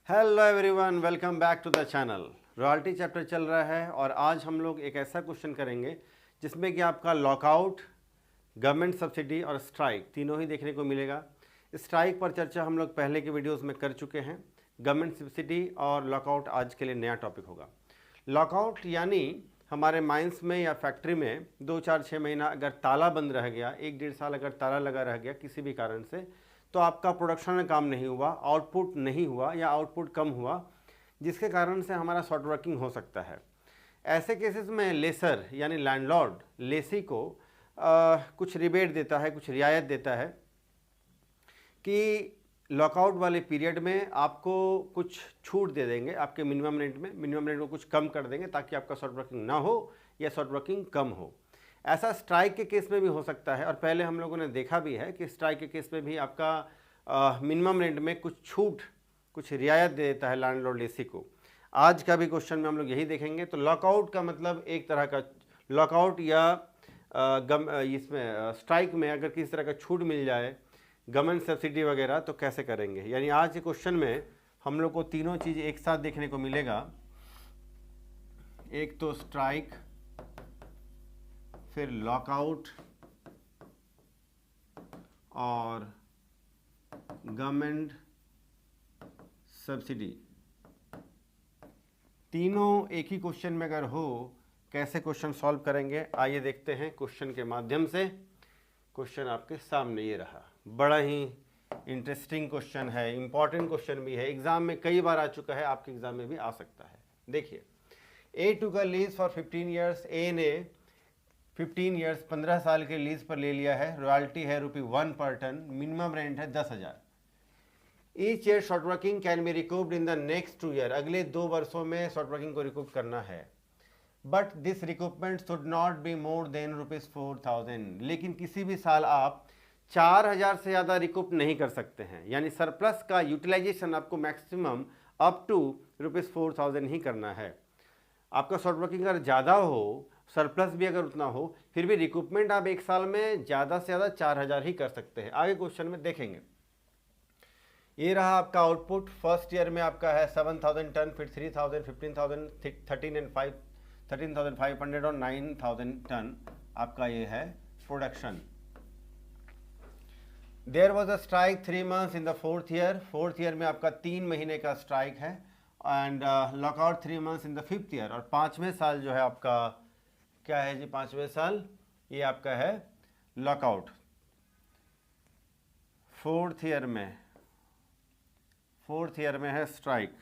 Hello everyone, welcome back to the channel. Royalty chapter चल रहा है और आज हम लोग एक ऐसा क्वेश्चन करेंगे जिसमें कि आपका लॉकआउट, गवर्नमेंट सब्सिडी और स्ट्राइक तीनों ही देखने को मिलेगा। स्ट्राइक पर चर्चा हम लोग पहले के वीडियोस में कर चुके हैं। गवर्नमेंट सब्सिडी और लॉकआउट आज के लिए नया टॉपिक होगा। लॉकआउट यानी हमारे माइंस में या फैक्ट्री में 2-4-6 महीना अगर ताला बंद रह गया, 1-1.5 साल अगर ताला लगा रह गया किसी भी कारण से, तो आपका प्रोडक्शन में काम नहीं हुआ, आउटपुट नहीं हुआ या आउटपुट कम हुआ, जिसके कारण से हमारा शॉर्ट वर्किंग हो सकता है। ऐसे केसेस में लेसर यानी लैंडलॉर्ड लेसी को कुछ रिबेट देता है, कुछ रियायत देता है कि लॉकआउट वाले पीरियड में आपको कुछ छूट दे देंगे, आपके मिनिमम रेंट को कुछ कम कर देंगे ताकि आपका शॉर्ट वर्किंग ना हो या शॉर्ट वर्किंग कम हो। ऐसा स्ट्राइक के केस में भी हो सकता है और पहले हम लोगों ने देखा भी है कि स्ट्राइक के केस में भी आपका मिनिमम रेंट में कुछ छूट, कुछ रियायत दे देता है लैंडलॉर्ड लेसी को। आज का भी क्वेश्चन में हम लोग यही देखेंगे। तो लॉकआउट का मतलब एक तरह का लॉकआउट या इसमें स्ट्राइक में अगर किसी तरह का छूट मिल जाए, गवर्नमेंट सब्सिडी वगैरह, तो कैसे करेंगे। यानी आज के क्वेश्चन में हम लोग को तीनों चीज़ एक साथ देखने को मिलेगा। एक तो स्ट्राइक, फिर लॉकआउट और गवर्नमेंट सब्सिडी। तीनों एक ही क्वेश्चन में अगर हो, कैसे क्वेश्चन सॉल्व करेंगे, आइए देखते हैं क्वेश्चन के माध्यम से। क्वेश्चन आपके सामने ये रहा। बड़ा ही इंटरेस्टिंग क्वेश्चन है, इंपॉर्टेंट क्वेश्चन भी है, एग्जाम में कई बार आ चुका है, आपके एग्जाम में भी आ सकता है। देखिए, ए टू का लीज फॉर 15 ईयर्स। ए ने 15 ईयर्स 15 साल के लीज पर ले लिया है। रॉयल्टी है ₹1 पर टन, मिनिमम रेंट है 10,000। Each year short working can be recouped in the next 2 year. अगले 2 वर्षों में शॉर्ट वर्किंग को रिकूव करना है। But this recoupment should not be more than ₹4,000। लेकिन किसी भी साल आप 4,000 से ज़्यादा रिकूप नहीं कर सकते हैं। यानी सरप्लस का यूटिलाइजेशन आपको मैक्सिमम अप टू ₹4,000 ही करना है। आपका शॉर्ट वर्किंग अगर ज़्यादा हो, सरप्लस भी अगर उतना हो, फिर भी रिकूपमेंट आप एक साल में ज़्यादा से ज़्यादा 4,000 ही कर सकते हैं। आगे क्वेश्चन में देखेंगे। ये रहा आपका आउटपुट। फर्स्ट ईयर में आपका है 7,000 टन, फिर 3,000, 15,000, 13,500 और 9,000 टन आपका ये है production. There was a strike 3 months in the fourth year. Fourth year में आपका 3 महीने का स्ट्राइक है। And lockout 3 months in the fifth year. और 5वें साल जो है आपका क्या है जी, 5वें साल ये आपका है लॉकआउट। फोर्थ ईयर में है स्ट्राइक।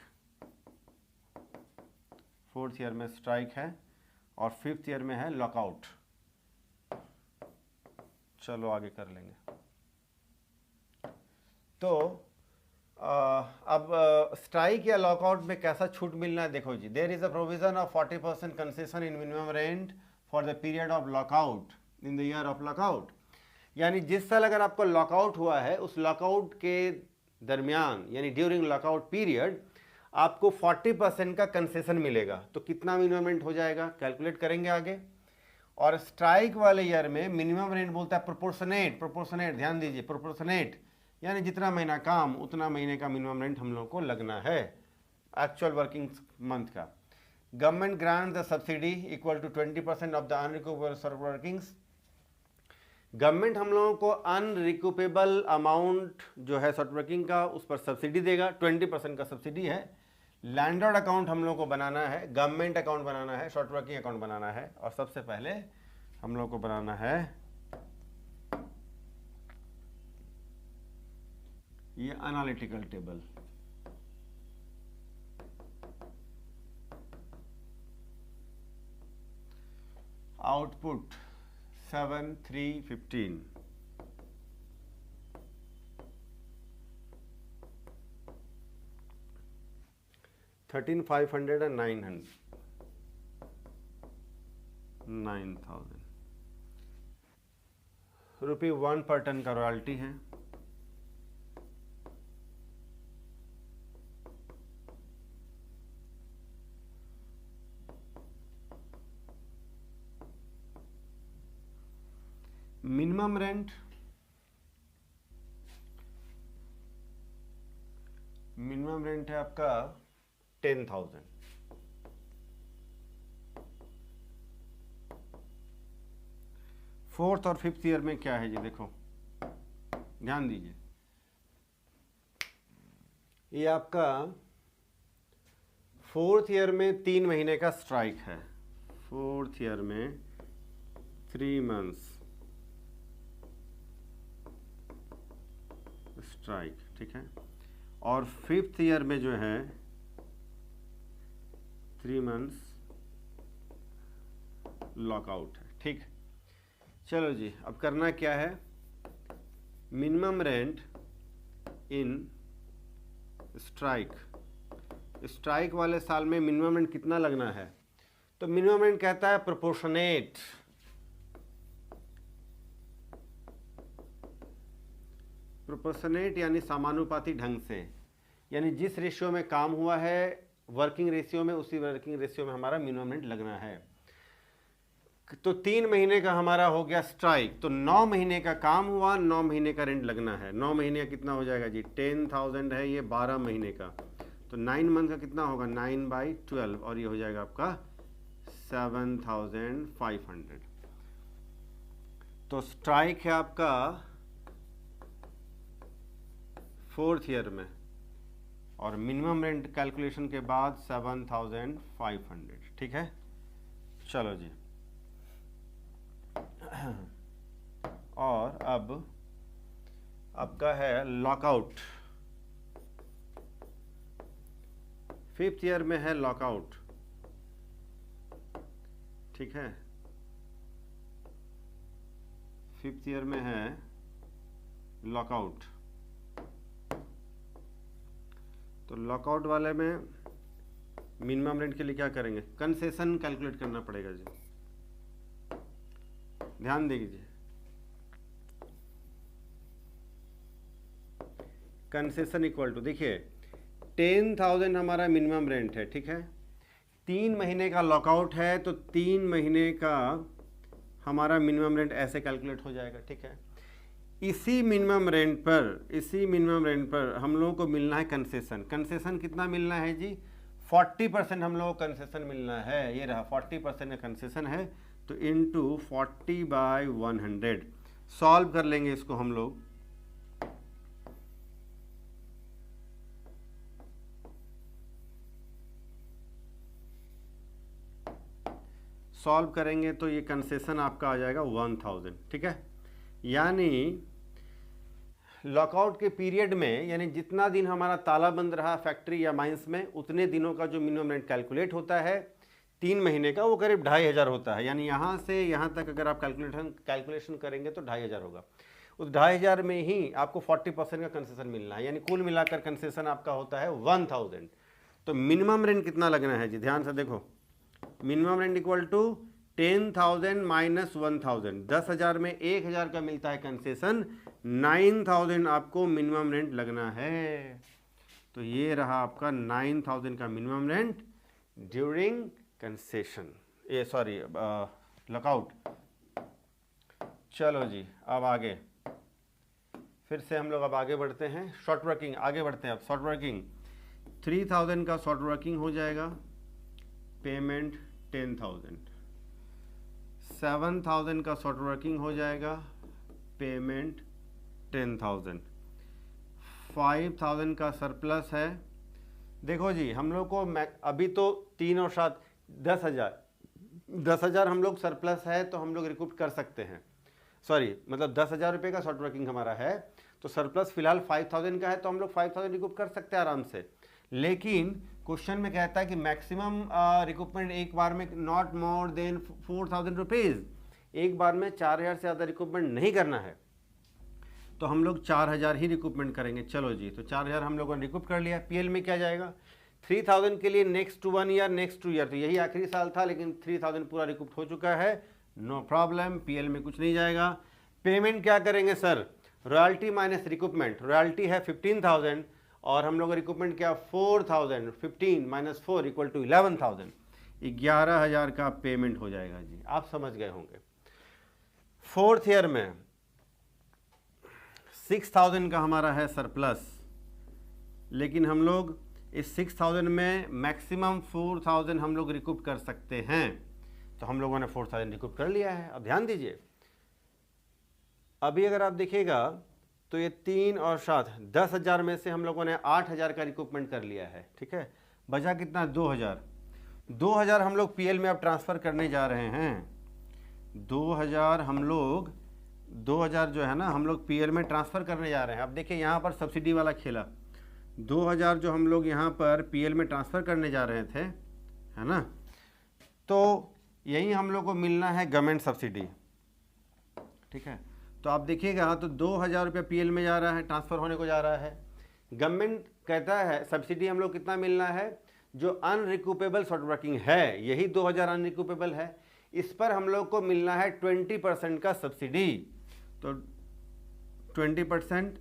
फोर्थ ईयर में स्ट्राइक है और फिफ्थ ईयर में है लॉकआउट। चलो आगे कर लेंगे। तो अब स्ट्राइक या लॉकआउट में कैसा छूट मिलना है, देखो जी। There is a provision of 40% concession in minimum rent for the period of lockout in the year of lockout. यानी जिस साल अगर आपको लॉकआउट हुआ है, उस लॉकआउट के दरमियान यानी ड्यूरिंग लॉकआउट पीरियड आपको 40% का कंसेशन मिलेगा। तो कितना मिनिमम रेंट हो जाएगा, कैलकुलेट करेंगे आगे। और स्ट्राइक वाले ईयर में मिनिमम रेंट बोलता है प्रोपोर्शनेट, ध्यान दीजिए, प्रोपोर्शनेट यानी जितना महीना काम उतना महीने का मिनिमम रेंट हम लोग को लगना है एक्चुअल वर्किंग मंथ का। Government grant the subsidy equal to 20% of the unrecoupable short workings. Government हम लोगों को अनरिकूपेबल अमाउंट जो है शॉर्ट वर्किंग का, उस पर सब्सिडी देगा। 20% का सब्सिडी है। लैंडलॉर्ड अकाउंट हम लोग को बनाना है, गवर्नमेंट अकाउंट बनाना है, शॉर्ट वर्किंग अकाउंट बनाना है। और सबसे पहले हम लोग को बनाना है ये एनालिटिकल टेबल। Output 7,315, ₹13,500 and 9,000। ₹1 पर टन का रॉयल्टी है। मिनिमम रेंट मिनिमम रेंट है आपका 10,000। फोर्थ और फिफ्थ ईयर में क्या है जी, देखो ध्यान दीजिए, ये आपका फोर्थ ईयर में 3 महीने का स्ट्राइक है। फोर्थ ईयर में 3 मंथ्स स्ट्राइक, ठीक है। और फिफ्थ ईयर में जो है 3 मंथ्स लॉकआउट है, ठीक। चलो जी, अब करना क्या है, minimum rent in strike. Strike वाले साल में मिनिमम रेंट कितना लगना है, तो मिनिमम रेंट कहता है प्रोपोर्शनेट। प्रोपोर्शनेट यानी समानुपाती ढंग से, यानी जिस रेशियो में काम हुआ है वर्किंग रेशियो में, उसी वर्किंग रेशियो में हमारा मिनिमम रेंट लगना है। तो 3 महीने का हमारा हो गया स्ट्राइक, तो 9 महीने का काम हुआ, 9 महीने का रेंट लगना है। 9 महीने का कितना हो जाएगा जी, 10,000 है, ये 12 महीने का, तो 9 मंथ का कितना होगा, 9/12, और ये हो जाएगा आपका 7,500। तो स्ट्राइक है आपका फोर्थ ईयर में, और मिनिमम रेंट कैलकुलेशन के बाद 7,500, ठीक है। चलो जी, और अब आपका है लॉकआउट। फिफ्थ ईयर में है लॉकआउट, ठीक है। फिफ्थ ईयर में है लॉकआउट, तो लॉकआउट वाले में मिनिमम रेंट के लिए क्या करेंगे, कंसेशन कैलकुलेट करना पड़ेगा जी, ध्यान दीजिए। कंसेशन इक्वल टू, देखिए 10,000 हमारा मिनिमम रेंट है, ठीक है। 3 महीने का लॉकआउट है, तो 3 महीने का हमारा मिनिमम रेंट ऐसे कैलकुलेट हो जाएगा, ठीक है। इसी मिनिमम रेंट पर हम लोगों को मिलना है कंसेशन। कंसेशन कितना मिलना है जी, 40% हम लोगों को कंसेशन मिलना है, ये रहा 40% का कंसेशन है, तो इंटू 40/100 सॉल्व कर लेंगे इसको हम लोग। सॉल्व करेंगे तो ये कंसेशन आपका आ जाएगा 1000, ठीक है। यानी लॉकआउट के पीरियड में, यानी जितना दिन हमारा ताला बंद रहा फैक्ट्री या माइंस में, उतने दिनों का जो मिनिमम रेंट कैलकुलेट होता है 3 महीने का, वो करीब 2,500 होता है। यानी यहाँ से यहाँ तक अगर आप कैलकुलेशन करेंगे तो 2,500 होगा। उस 2,500 में ही आपको 40% का कंसेशन मिलना है, यानी कुल मिलाकर कंसेशन आपका होता है 1000। तो मिनिमम रेंट कितना लगना है जी, ध्यान से देखो, minimum rent equal to 10,000 minus 1,000। 10,000 में 1,000 का मिलता है कंसेशन, 9,000 आपको मिनिमम रेंट लगना है। तो ये रहा आपका 9,000 का मिनिमम रेंट ड्यूरिंग कंसेशन, ये सॉरी लॉकआउट। चलो जी, अब आगे फिर से हम लोग अब आगे बढ़ते हैं, शॉर्ट वर्किंग आगे बढ़ते हैं। अब शॉर्ट वर्किंग 3,000 का शॉर्ट वर्किंग हो जाएगा, पेमेंट 10,000। 7,000 का शॉर्ट वर्किंग हो जाएगा, पेमेंट 10,000। 5,000 का सरप्लस है। देखो जी, हम लोग को अभी तो 3 और 7 10,000 हम लोग सरप्लस है, तो हम लोग रिकूप कर सकते हैं। सॉरी, मतलब 10,000 रुपये का शॉर्ट वर्किंग हमारा है, तो सरप्लस फिलहाल 5,000 का है, तो हम लोग 5,000 रिकूप कर सकते हैं आराम से। लेकिन क्वेश्चन में कहता है कि मैक्सिमम रिकूपमेंट एक बार में नॉट मोर देन 4,000 रुपीज़, एक बार में 4,000 से ज़्यादा रिकूपमेंट नहीं करना है, तो हम लोग 4,000 ही रिकूपमेंट करेंगे। चलो जी, तो 4,000 हम लोगों ने रिकूप कर लिया। पीएल में क्या जाएगा, 3,000 के लिए नेक्स्ट 1 ईयर, नेक्स्ट 2 ईयर, तो यही आखिरी साल था, लेकिन 3,000 पूरा रिकूप हो चुका है, नो प्रॉब्लम, पीएल में कुछ नहीं जाएगा। पेमेंट क्या करेंगे सर, रॉयल्टी माइनस रिकूपमेंट। रॉयल्टी है 15,000 और हम लोग रिकूपमेंट क्या 4,000, 15 माइनस 4 इक्वल टू 11,000, 11,000 का पेमेंट हो जाएगा जी, आप समझ गए होंगे। फोर्थ ईयर में 6,000 का हमारा है सरप्लस, लेकिन हम लोग इस 6000 में मैक्सिमम 4000 हम लोग रिकूप कर सकते हैं, तो हम लोगों ने 4000 रिकूप कर लिया है। अब ध्यान दीजिए, अभी अगर आप देखिएगा तो ये 3 और 7 10,000 में से हम लोगों ने 8,000 का रिकूपमेंट कर लिया है, ठीक है। बचा कितना? 2,000 हम लोग पीएल में अब ट्रांसफ़र करने जा रहे हैं। 2,000 हम लोग 2,000 जो है ना हम लोग पीएल में ट्रांसफ़र करने जा रहे हैं। अब देखिए यहाँ पर सब्सिडी वाला खेला, 2,000 जो हम लोग यहाँ पर पीएल में ट्रांसफ़र करने जा रहे थे, है ना, तो यही हम लोग को मिलना है गवर्नमेंट सब्सिडी, ठीक है। तो आप देखिएगा तो 2,000 रुपये पीएल में जा रहा है, ट्रांसफ़र होने को जा रहा है। गवर्नमेंट कहता है सब्सिडी हम लोग कितना मिलना है, जो अनरिकूपेबल शॉर्ट वर्किंग है, यही 2,000 अनरिकूपेबल है, इस पर हम लोग को मिलना है 20% का सब्सिडी। तो 20%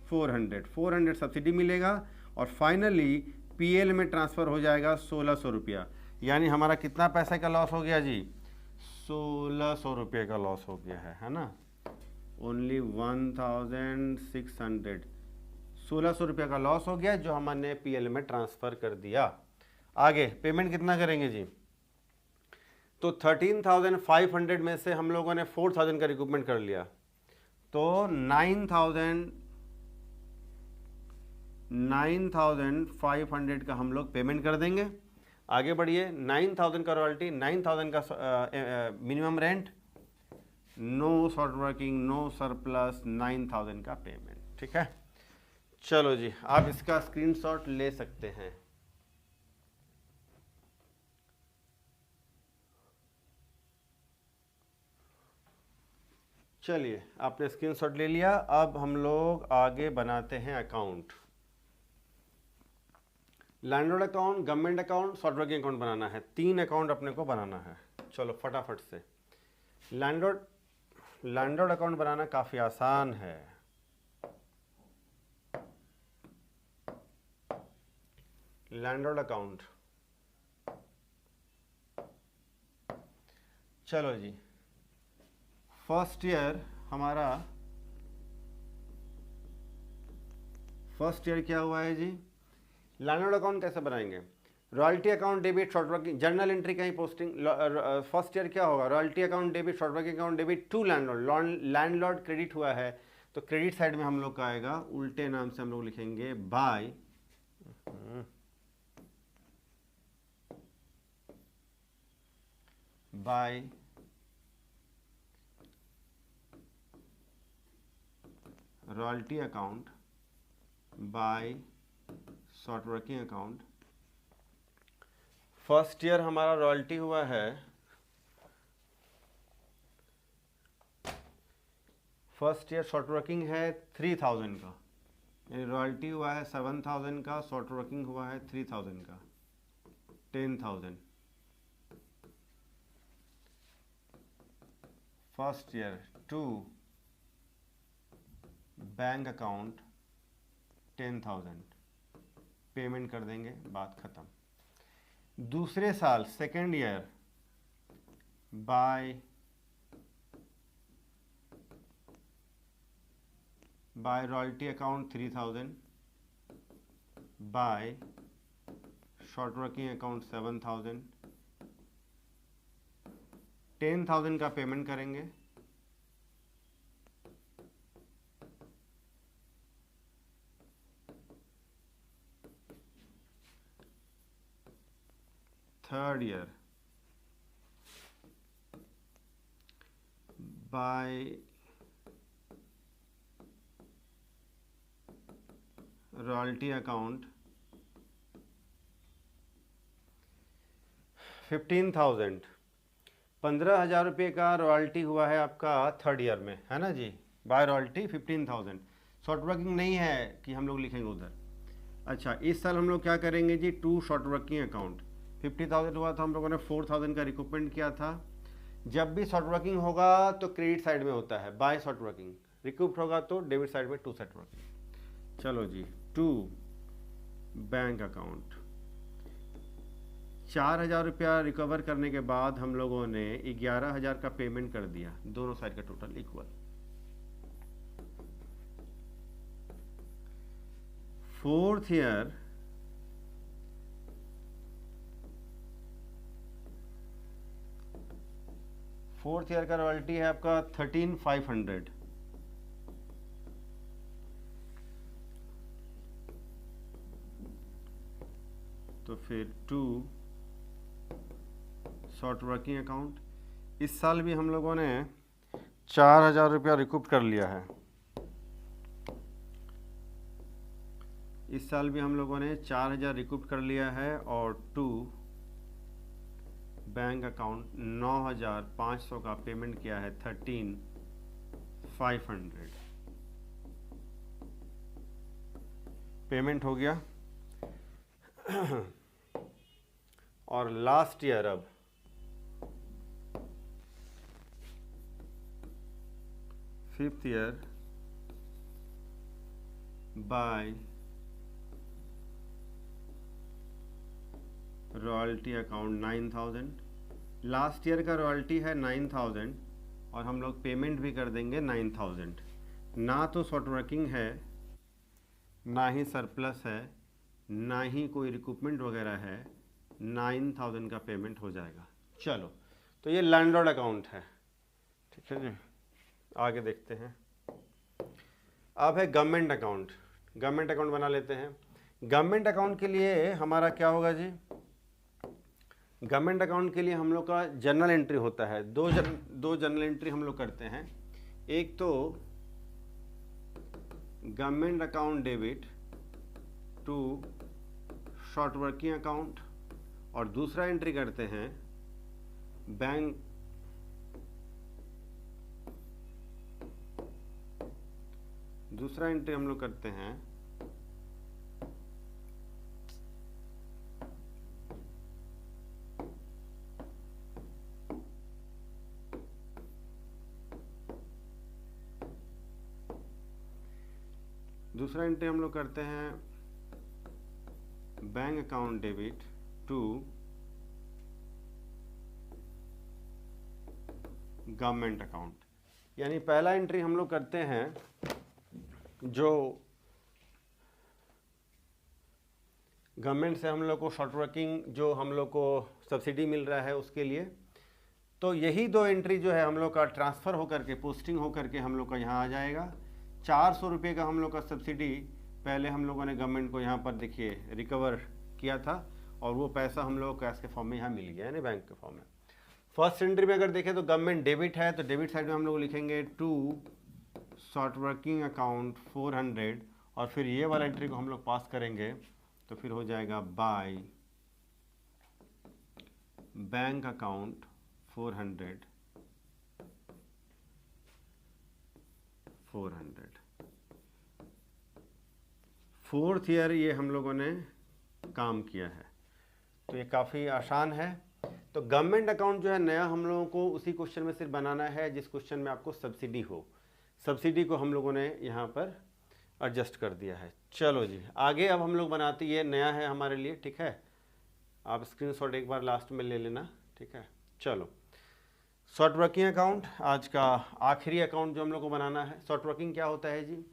400 सब्सिडी मिलेगा और फाइनली पीएल में ट्रांसफ़र हो जाएगा 1,600 रुपया। यानी हमारा कितना पैसे का लॉस हो गया जी? 1,600 रुपये का लॉस हो गया है ना। ओनली 1,600, 1,600 रुपये का लॉस हो गया जो हमने पीएल में ट्रांसफ़र कर दिया। आगे पेमेंट कितना करेंगे जी? तो 13,500 में से हम लोगों ने 4,000 का रिकूपमेंट कर लिया, तो 9,500 का हम लोग पेमेंट कर देंगे। आगे बढ़िए, 9,000 का रॉयल्टी, 9,000 का minimum rent, no short working, no surplus, 9,000 का पेमेंट, ठीक है। चलो जी, आप इसका स्क्रीनशॉट ले सकते हैं। चलिए, आपने स्क्रीनशॉट ले लिया। अब हम लोग आगे बनाते हैं account. Landlord account, government account, short working account बनाना है। 3 अकाउंट अपने को बनाना है। चलो फटाफट से। लैंडलॉर्ड अकाउंट बनाना काफ़ी आसान है। लैंडलॉर्ड अकाउंट, चलो जी, फर्स्ट ईयर क्या हुआ है जी? लैंडलॉर्ड अकाउंट कैसे बनाएंगे? Royalty account debit, short working, journal entry कहीं पोस्टिंग। फर्स्ट ईयर क्या होगा? Royalty account debit, short working account debit to landlord. Landlord credit हुआ है तो क्रेडिट साइड में हम लोग का आएगा, उल्टे नाम से हम लोग लिखेंगे by royalty account by short working account. First year हमारा रॉयल्टी हुआ है, फर्स्ट ईयर शॉर्ट वर्किंग है 3,000 का, यानी रॉयल्टी हुआ है 7,000 का, शॉर्ट वर्किंग हुआ है 3,000 का, 10,000। First year to bank account 10,000, payment कर देंगे, बात खत्म। दूसरे साल second year by royalty account 3,000, by short working account 7,000, 10,000 का पेमेंट करेंगे। Third year by royalty account 15,000, 15,000 रुपये का रॉयल्टी हुआ है आपका थर्ड ईयर में, है ना जी। बाय रॉयल्टी 15,000, शॉर्ट वर्किंग नहीं है कि हम लोग लिखेंगे उधर। अच्छा, इस साल हम लोग क्या करेंगे जी? टू शॉर्ट वर्किंग अकाउंट 50,000 हुआ था, हम लोगों ने 4,000 का रिकूपमेंट किया था। जब भी शॉर्ट वर्किंग होगा तो क्रेडिट साइड में होता है बाय शॉर्ट वर्किंग, रिकूप्ड होगा तो डेबिट साइड में टू शॉर्ट वर्किंग। चलो जी, टू बैंक अकाउंट 4,000 रुपया रिकवर करने के बाद हम लोगों ने 11,000 का पेमेंट कर दिया, दोनों साइड का टोटल इक्वल। फोर्थ ईयर का रॉयल्टी है आपका 13,500। तो फिर 2 शॉर्ट वर्किंग अकाउंट। इस साल भी हम लोगों ने 4,000 रुपया रिकूप कर लिया है। इस साल भी हम लोगों ने 4,000 रिकूप कर लिया है और 2 बैंक अकाउंट 9,500 का पेमेंट किया है 13,500 पेमेंट हो गया। और लास्ट ईयर अब fifth year by royalty account 9,000। Last year का रॉयल्टी है 9,000 और हम लोग पेमेंट भी कर देंगे 9,000। ना तो शॉर्ट वर्किंग है, ना ही सरप्लस है, ना ही कोई रिकूपमेंट वगैरह है। 9,000 का पेमेंट हो जाएगा। चलो, तो ये लैंडलॉर्ड अकाउंट है, ठीक है जी। आगे देखते हैं। अब है गवर्नमेंट अकाउंट। गवर्नमेंट अकाउंट बना लेते हैं। गवर्नमेंट अकाउंट के लिए हमारा क्या होगा जी? गवर्नमेंट अकाउंट के लिए हम लोग का जर्नल एंट्री होता है। दो जर्नल एंट्री हम लोग करते हैं। एक तो government account debit to short working account और दूसरा एंट्री करते हैं बैंक दूसरा एंट्री हम लोग करते हैं bank account debit to government account. यानी पहला एंट्री हम लोग करते हैं जो गवर्नमेंट से हम लोग को शॉर्ट वर्किंग जो हम लोग को सब्सिडी मिल रहा है उसके लिए। तो यही दो एंट्री जो है हम लोग का ट्रांसफ़र होकर के, पोस्टिंग होकर के हम लोग का यहाँ आ जाएगा। 400 रुपये का हम लोग का सब्सिडी पहले हम लोगों ने गवर्नमेंट को यहाँ पर देखिए रिकवर किया था और वो पैसा हम लोग कैश के फॉर्म में यहाँ मिल गया है ना, बैंक के फॉर्म में। फर्स्ट एंट्री में अगर देखें तो गवर्नमेंट डेबिट है, तो डेबिट साइड में हम लोग लिखेंगे टू शॉर्ट वर्किंग अकाउंट 400 और फिर ये वाला एंट्री को हम लोग पास करेंगे तो फिर हो जाएगा by bank account 400। Fourth year ये हम लोगों ने काम किया है, तो ये काफ़ी आसान है। तो गवर्नमेंट अकाउंट जो है नया हम लोगों को उसी क्वेश्चन में सिर्फ बनाना है जिस क्वेश्चन में आपको सब्सिडी हो। सब्सिडी को हम लोगों ने यहाँ पर एडजस्ट कर दिया है। चलो जी आगे अब हम लोग बनाते, ये नया है हमारे लिए, ठीक है। आप स्क्रीनशॉट एक बार लास्ट में ले लेना, ठीक है। चलो, शॉर्ट वर्किंग अकाउंट आज का आखिरी अकाउंट जो हम लोग को बनाना है। शॉर्ट वर्किंग क्या होता है जी?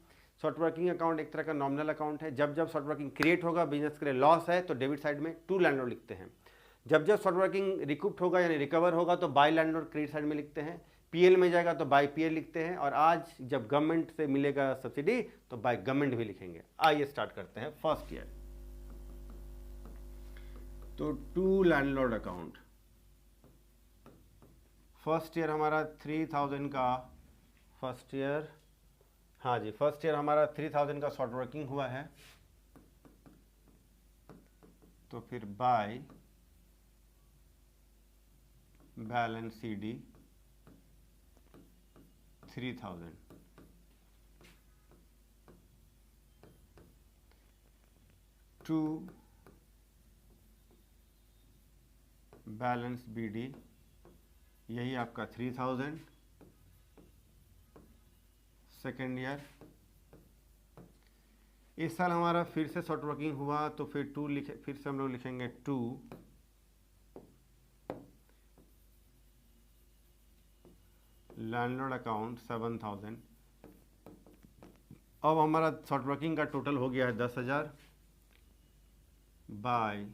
शॉर्ट वर्किंग अकाउंट एक तरह का नॉमिनल अकाउंट है। जब जब शॉर्ट वर्किंग क्रिएट होगा, बिजनेस के लिए लॉस है, तो डेबिट साइड में टू लैंडलॉर्ड लिखते हैं। जब जब शॉर्ट वर्किंग रिकूप्ड होगा यानी रिकवर होगा तो बाय लैंडलॉर्ड क्रेडिट साइड में लिखते हैं। पीएल में जाएगा तो बाय पीएल लिखते हैं। और आज जब गवर्नमेंट से मिलेगा सब्सिडी तो बाय गवर्नमेंट भी लिखेंगे। आइए स्टार्ट करते हैं फर्स्ट ईयर। तो to landlord account, first year हमारा 3,000 का, फर्स्ट ईयर, हाँ जी फर्स्ट ईयर हमारा 3,000 का शॉर्ट वर्किंग हुआ है। तो फिर by balance CD 3,000। To balance BD, यही आपका 3,000 सेकेंड ईयर। इस साल हमारा फिर से शॉर्ट वर्किंग हुआ तो फिर टू लिखे, फिर से हम लोग लिखेंगे टू लैंडलॉर्ड अकाउंट 7,000। अब हमारा शॉर्ट वर्किंग का टोटल हो गया है 10,000 बाय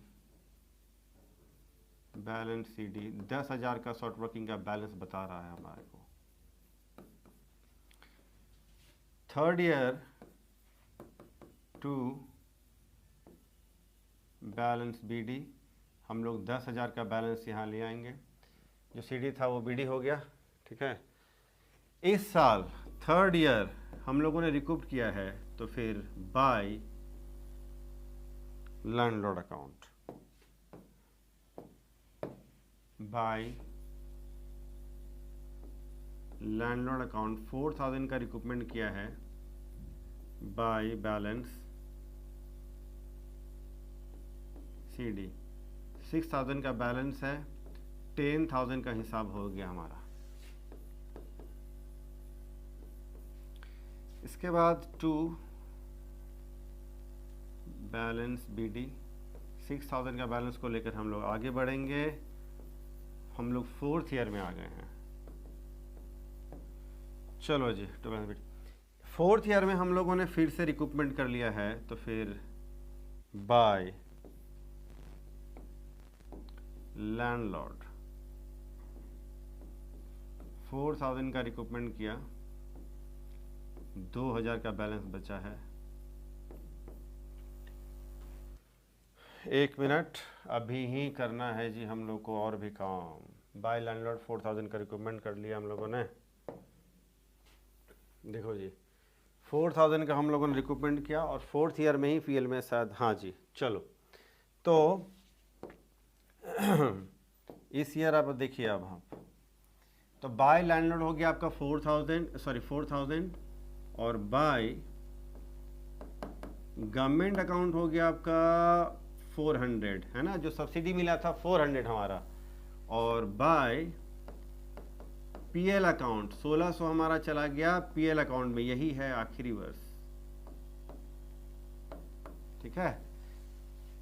बैलेंस CD। 10,000 का शॉर्ट वर्किंग का बैलेंस बता रहा है हमारे को। Third year to balance BD, हम लोग 10,000 का बैलेंस यहाँ ले आएंगे, जो CD था वो BD हो गया, ठीक है। इस साल थर्ड ईयर हम लोगों ने रिकूप किया है, तो फिर by landlord account, by landlord account 4,000 का रिकूपमेंट किया है, बाय बैलेंस CD। 6,000 का बैलेंस है, 10,000 का हिसाब हो गया हमारा। इसके बाद टू बैलेंस BD, 6,000 का बैलेंस को लेकर हम लोग आगे बढ़ेंगे। हम लोग फोर्थ ईयर में आ गए हैं। चलो जी, to balance BD fourth year में हम लोगों ने फिर से रिकूपमेंट कर लिया है, तो फिर बाय लैंडलॉर्ड 4,000 का रिकूपमेंट किया, 2,000 का बैलेंस बचा है। एक मिनट, अभी ही करना है जी हम लोग को और भी काम। बाय लैंडलॉर्ड 4,000 का रिकूपमेंट कर लिया हम लोगों ने। देखो जी, 4,000 का हम लोगों ने रिकूपमेंट किया और फोर्थ ईयर में ही PL में शायद, हाँ जी। चलो, तो इस ईयर आप देखिए, अब आप तो बाय लैंडलॉर्ड हो गया आपका 4,000 और बाय गवर्नमेंट अकाउंट हो गया आपका 400, है ना, जो सब्सिडी मिला था 400 हमारा, और बाय PL अकाउंट 1,600 हमारा चला गया PL अकाउंट में। यही है आखिरी वर्ष, ठीक है।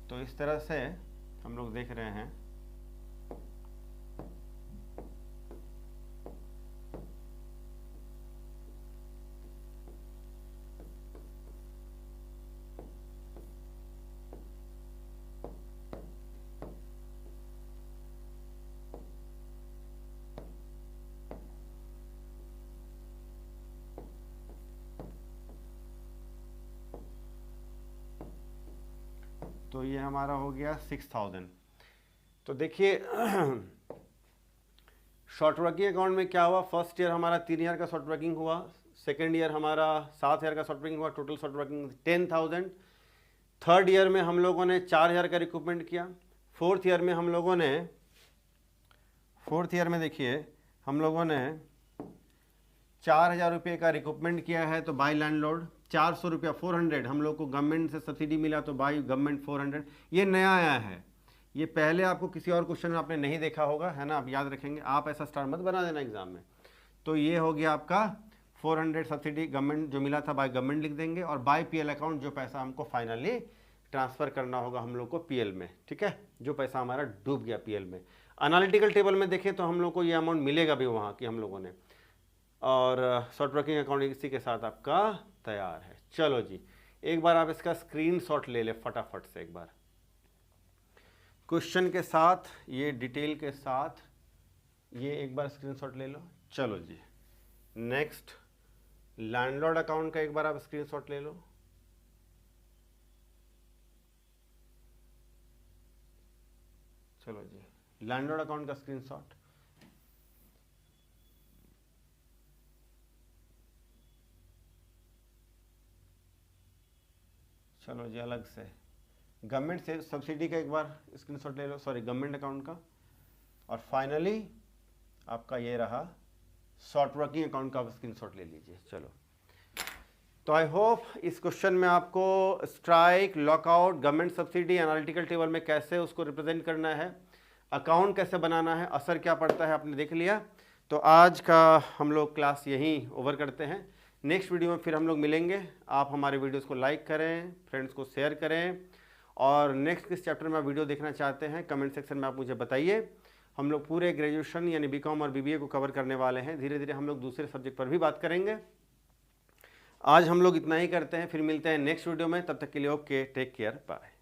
तो इस तरह से हम लोग देख रहे हैं। तो ये हमारा हो गया 6,000। तो देखिए शॉर्ट वर्किंग अकाउंट में क्या हुआ, फर्स्ट ईयर हमारा 3,000 का शॉर्ट वर्किंग हुआ, सेकेंड ईयर हमारा 7,000 का शॉर्ट वर्किंग हुआ, total short working 10,000। Third year में हम लोगों ने 4,000 का रिक्रूटमेंट किया। फोर्थ ईयर में हम लोगों ने, देखिए हम लोगों ने 4,000 रुपये का रिक्रूटमेंट किया है, तो बाय लैंडलॉर्ड 400 रुपया 400 हम लोग को गवर्नमेंट से सब्सिडी मिला, तो बाय गवर्नमेंट 400। ये नया आया है, ये पहले आपको किसी और क्वेश्चन में आपने नहीं देखा होगा, है ना। आप याद रखेंगे, आप ऐसा स्टार मत बना देना एग्जाम में। तो ये हो गया आपका 400 सब्सिडी गवर्नमेंट जो मिला था, बाय गवर्नमेंट लिख देंगे, और बाय PL अकाउंट जो पैसा हमको फाइनली ट्रांसफ़र करना होगा हम लोग को PL में, ठीक है, जो पैसा हमारा डूब गया PL में। एनालिटिकल टेबल में देखें तो हम लोग को ये अमाउंट मिलेगा भी वहाँ की हम लोगों ने, और शॉर्ट वर्किंग अकाउंट इसी के साथ आपका तैयार है। चलो जी, एक बार आप इसका स्क्रीनशॉट ले ले फटाफट से, एक बार क्वेश्चन के साथ, ये डिटेल के साथ, ये एक बार स्क्रीनशॉट ले लो। चलो जी, नेक्स्ट लैंडलॉर्ड अकाउंट का एक बार आप स्क्रीनशॉट ले लो। चलो जी, लैंडलॉर्ड अकाउंट का स्क्रीनशॉट। चलो जी, अलग से गवर्नमेंट से सब्सिडी का एक बार स्क्रीनशॉट ले लो, सॉरी गवर्नमेंट अकाउंट का। और फाइनली आपका ये रहा शॉर्ट वर्किंग अकाउंट का, आप स्क्रीनशॉट ले लीजिए। चलो, तो आई होप इस क्वेश्चन में आपको strike, lockout, government subsidy, analytical table में कैसे उसको रिप्रेजेंट करना है, अकाउंट कैसे बनाना है, असर क्या पड़ता है, आपने देख लिया। तो आज का हम लोग क्लास यहीं ओवर करते हैं। नेक्स्ट वीडियो में फिर हम लोग मिलेंगे। आप हमारे वीडियोस को लाइक करें, फ्रेंड्स को शेयर करें, और नेक्स्ट किस चैप्टर में आप वीडियो देखना चाहते हैं कमेंट सेक्शन में आप मुझे बताइए। हम लोग पूरे ग्रेजुएशन यानी BCom और BBA को कवर करने वाले हैं। धीरे धीरे हम लोग दूसरे सब्जेक्ट पर भी बात करेंगे। आज हम लोग इतना ही करते हैं, फिर मिलते हैं नेक्स्ट वीडियो में। तब तक के लिए ओके, टेक केयर, बाय।